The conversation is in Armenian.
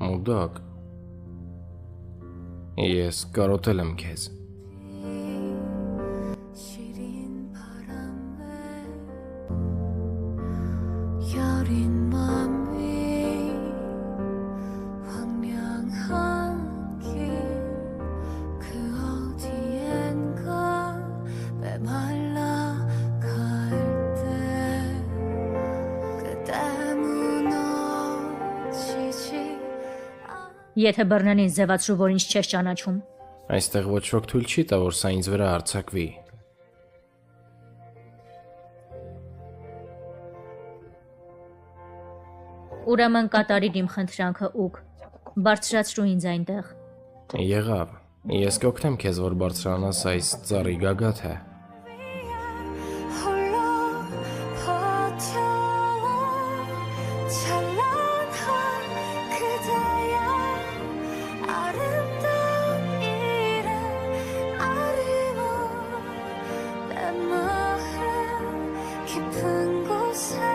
Մուդակ։ Ես կարոտել եմ քեզ։ Եթե բռնեն ինձ ձևացրու, որ ինձ չես ճանաչում։ Այստեղ ոչ ոք թույլ չի տա, որ սա ինձ վրա հարձակվի։ Ուրեմն կատարիր իմ խնդրանքը ուկ։ Բարձրացրու ինձ այնտեղ։ Եղավ։ Ես կօգնեմ քեզ, որ բարձրանաս այս ծառի գագաթը։ 깊은 곳에